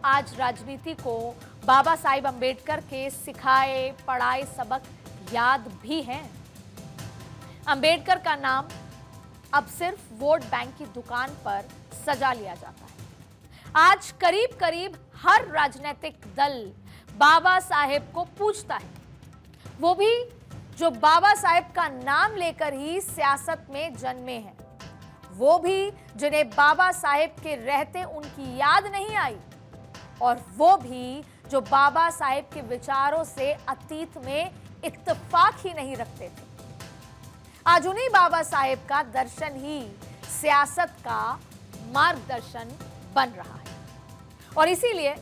आज राजनीति को बाबा साहिब अंबेडकर के सिखाए पढ़ाए सबक याद भी हैं। अंबेडकर का नाम अब सिर्फ वोट बैंक की दुकान पर सजा लिया जाता है। आज करीब करीब हर राजनीतिक दल बाबा साहेब को पूजता है, वो भी जो बाबा साहेब का नाम लेकर ही सियासत में जन्मे हैं, वो भी जिन्हें बाबा साहेब के रहते उनकी याद नहीं आई, और वो भी जो बाबा साहेब के विचारों से अतीत में इत्तेफाक ही नहीं रखते थे। आज उन्हीं बाबा साहेब का दर्शन ही सियासत का मार्गदर्शन बन रहा है, और इसीलिए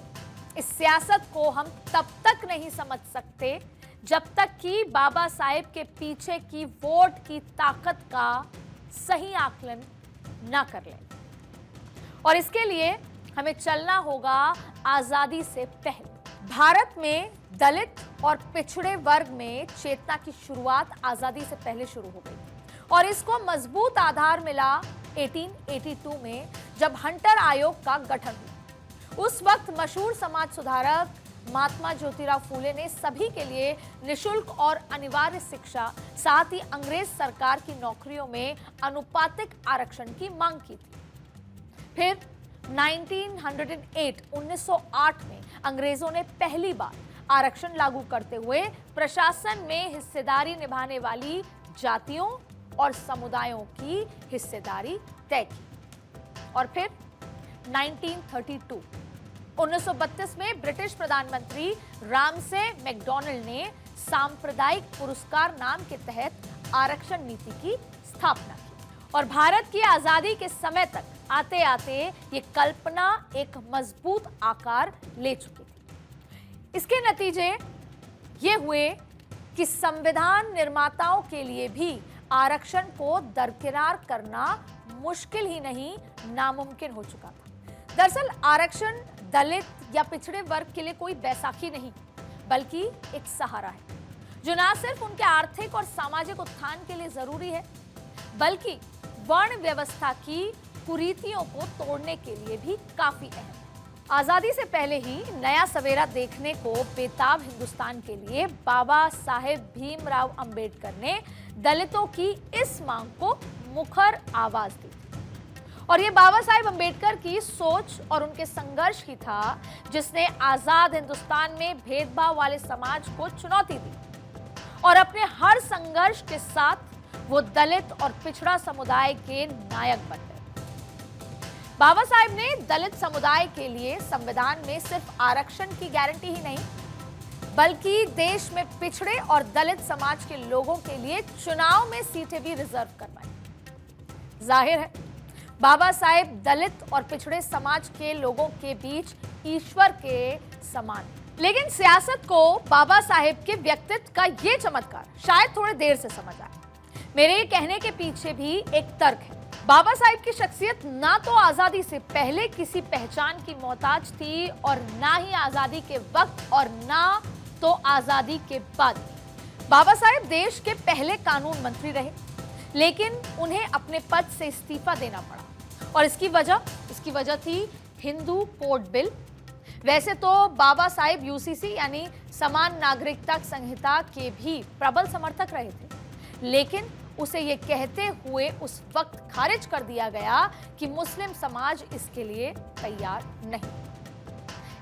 इस सियासत को हम तब तक नहीं समझ सकते जब तक कि बाबा साहेब के पीछे की वोट की ताकत का सही आकलन ना कर लें। और इसके लिए हमें चलना होगा आजादी से पहले। भारत में दलित और पिछड़े वर्ग में चेतना की शुरुआत आजादी से पहले शुरू हो गई, और इसको मजबूत आधार मिला 1882 में, जब हंटर आयोग का गठन हुआ। उस वक्त मशहूर समाज सुधारक महात्मा ज्योतिराव फूले ने सभी के लिए निशुल्क और अनिवार्य शिक्षा, साथ ही अंग्रेज सरकार की नौकरियों में अनुपातिक आरक्षण की मांग की थी। फिर 1908 में अंग्रेजों ने पहली बार आरक्षण लागू करते हुए प्रशासन में हिस्सेदारी निभाने वाली जातियों और समुदायों की हिस्सेदारी तय की। और फिर 1932 में ब्रिटिश प्रधानमंत्री रामसे मैकडॉनल्ड ने सांप्रदायिक पुरस्कार नाम के तहत आरक्षण नीति की स्थापना की, और भारत की आजादी के समय तक आते आते ये कल्पना एक मजबूत आकार ले चुकी थी। इसके नतीजे ये हुए कि संविधान निर्माताओं के लिए भी आरक्षण को दरकिनार करना मुश्किल ही नहीं, नामुमकिन हो चुका था। दरअसल आरक्षण दलित या पिछड़े वर्ग के लिए कोई बैसाखी नहीं, बल्कि एक सहारा है, जो न सिर्फ उनके आर्थिक और सामाजिक उत्थान के लिए जरूरी है, बल्कि वर्ण व्यवस्था की कुरीतियों को तोड़ने के लिए भी काफी अहम है। आजादी से पहले ही नया सवेरा देखने को बेताब हिंदुस्तान के लिए बाबा साहेब भीमराव अंबेडकर ने दलितों की इस मांग को मुखर आवाज दी, और ये बाबा साहेब अंबेडकर की सोच और उनके संघर्ष ही था जिसने आजाद हिंदुस्तान में भेदभाव वाले समाज को चुनौती दी, और अपने हर संघर्ष के साथ वो दलित और पिछड़ा समुदाय के नायक बन गए। बाबा साहेब ने दलित समुदाय के लिए संविधान में सिर्फ आरक्षण की गारंटी ही नहीं, बल्कि देश में पिछड़े और दलित समाज के लोगों के लिए चुनाव में सीटें भी रिजर्व करवाई। जाहिर है बाबा साहेब दलित और पिछड़े समाज के लोगों के बीच ईश्वर के समान, लेकिन सियासत को बाबा साहेब के व्यक्तित्व का ये चमत्कार शायद थोड़ी देर से समझ आया। मेरे कहने के पीछे भी एक तर्क है। बाबा साहेब की शख्सियत ना तो आजादी से पहले किसी पहचान की मोहताज थी, और ना ही आजादी के वक्त, और ना तो आजादी के बाद। बाबा साहेब देश के पहले कानून मंत्री रहे, लेकिन उन्हें अपने पद से इस्तीफा देना पड़ा, और इसकी वजह थी हिंदू कोड बिल। वैसे तो बाबा साहेब यूसीसी यानी समान नागरिकता संहिता के भी प्रबल समर्थक रहे थे, लेकिन उसे ये कहते हुए उस वक्त खारिज कर दिया गया कि मुस्लिम समाज इसके लिए तैयार नहीं।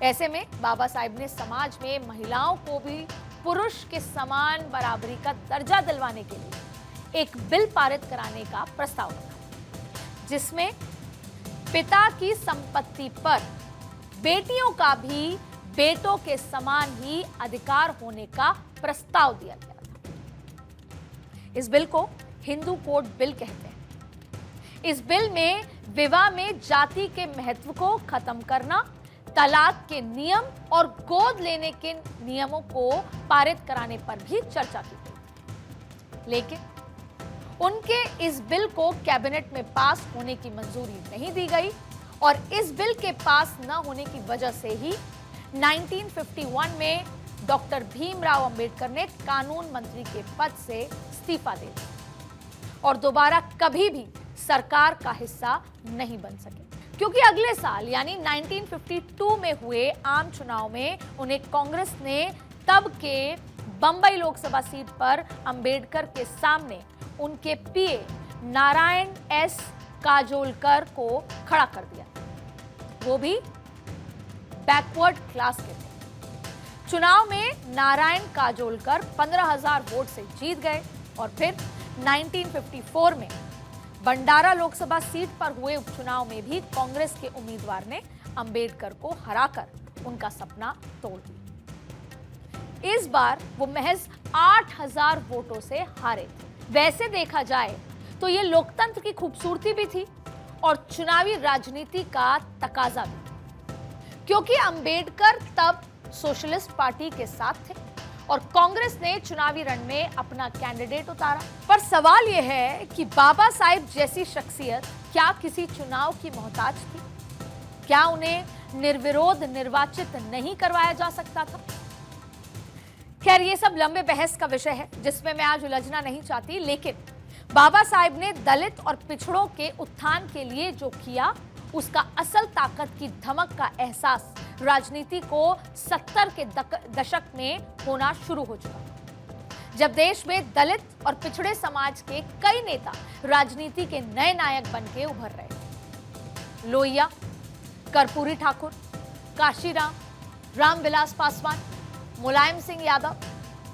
ऐसे में बाबा साहेब ने समाज में महिलाओं को भी पुरुष के समान बराबरी का दर्जा दिलवाने के लिए एक बिल पारित कराने का प्रस्ताव रखा, जिसमें पिता की संपत्ति पर बेटियों का भी बेटों के समान ही अधिकार होने का प्रस्ताव दिया गया था। इस बिल को हिंदू कोड बिल कहते हैं। इस बिल में विवाह में जाति के महत्व को खत्म करना, तलाक के नियम और गोद लेने के नियमों को पारित कराने पर भी चर्चा की गई, लेकिन उनके इस बिल को कैबिनेट में पास होने की मंजूरी नहीं दी गई, और इस बिल के पास न होने की वजह से ही 1951 में डॉक्टर भीमराव अंबेडकर ने कानून मंत्री के पद से इस्तीफा दे दिया और दोबारा कभी भी सरकार का हिस्सा नहीं बन सके। क्योंकि अगले साल यानी 1952 में हुए आम चुनाव में उन्हें कांग्रेस ने तब के बंबई लोकसभा सीट पर अंबेडकर के सामने उनके पीए नारायण एस काजोलकर को खड़ा कर दिया, वो भी बैकवर्ड क्लास के थे। चुनाव में नारायण काजोलकर 15,000 वोट से जीत गए और फिर 1954 में बंडारा लोकसभा सीट पर हुए उपचुनाव में भी कांग्रेस के उम्मीदवार ने अंबेडकर को हराकर उनका सपना तोड़ दिया। इस बार वो महज 8,000 वोटों से हारे थे। वैसे देखा जाए तो ये लोकतंत्र की खूबसूरती भी थी और चुनावी राजनीति का तकाजा भी, क्योंकि अंबेडकर तब सोशलिस्ट पार्टी के साथ थे और कांग्रेस ने चुनावी रण में अपना कैंडिडेट उतारा। पर सवाल यह है कि बाबा साहेब जैसी शख्सियत क्या किसी चुनाव की मोहताज थी? क्या उन्हें निर्विरोध निर्वाचित नहीं करवाया जा सकता था? खैर, ये सब लंबे बहस का विषय है जिसमें मैं आज उलझना नहीं चाहती, लेकिन बाबा साहेब ने दलित और पिछड़ों के उत्थान के लिए जो किया उसका असल ताकत की धमक का एहसास राजनीति को 70 के दशक में होना शुरू हो चुका, जब देश में दलित और पिछड़े समाज के कई नेता राजनीति के नए नायक बन के उभर रहे। लोहिया, कर्पूरी ठाकुर, काशीराम, रामविलास पासवान, मुलायम सिंह यादव,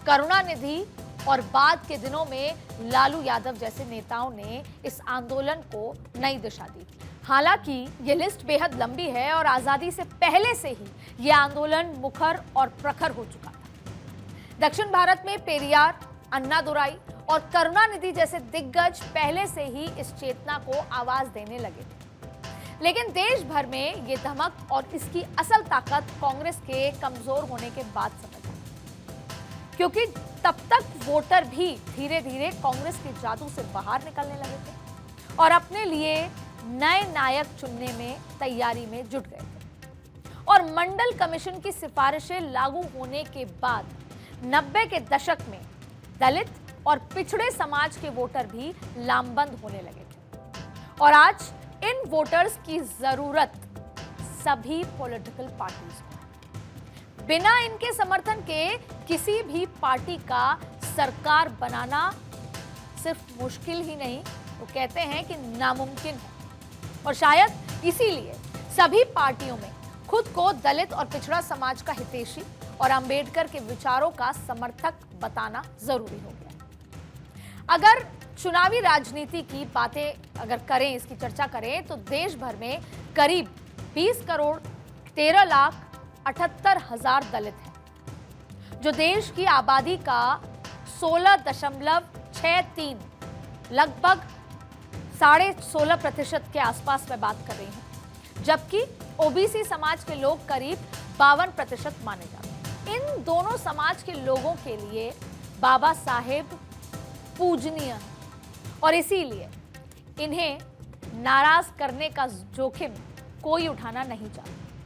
करुणानिधि और बाद के दिनों में लालू यादव जैसे नेताओं ने इस आंदोलन को नई दिशा दी। हालांकि ये लिस्ट बेहद लंबी है और आजादी से पहले से ही ये आंदोलन मुखर और प्रखर हो चुका था। दक्षिण भारत में पेरियार, अन्नादुराई और करुणानिधि जैसे दिग्गज पहले से ही इस चेतना को आवाज देने लगे थे, लेकिन देश भर में ये धमक और इसकी असल ताकत कांग्रेस के कमजोर होने के बाद समझ आई, क्योंकि तब तक वोटर भी धीरे धीरे कांग्रेस के जादू से बाहर निकलने लगे थे और अपने लिए नए नायक चुनने में तैयारी में जुट गए थे। और मंडल कमीशन की सिफारिशें लागू होने के बाद 90 के दशक में दलित और पिछड़े समाज के वोटर भी लामबंद होने लगे थे और आज इन वोटर्स की जरूरत सभी पॉलिटिकल पार्टीज को। बिना इनके समर्थन के किसी भी पार्टी का सरकार बनाना सिर्फ मुश्किल ही नहीं, वो कहते हैं कि नामुमकिन है। और शायद इसीलिए सभी पार्टियों में खुद को दलित और पिछड़ा समाज का हितैषी और अंबेडकर के विचारों का समर्थक बताना जरूरी हो गया। अगर चुनावी राजनीति की बातें अगर करें, इसकी चर्चा करें, तो देश भर में करीब 20 करोड़ 13,78,000 दलित हैं, जो देश की आबादी का 16.63 लगभग 16.5% के आसपास मैं बात कर रही हूं, जबकि ओबीसी समाज के लोग करीब 52% माने जाते हैं। इन दोनों समाज के लोगों के लिए बाबा साहेब पूजनीय हैं और इसीलिए इन्हें नाराज करने का जोखिम कोई उठाना नहीं चाहता।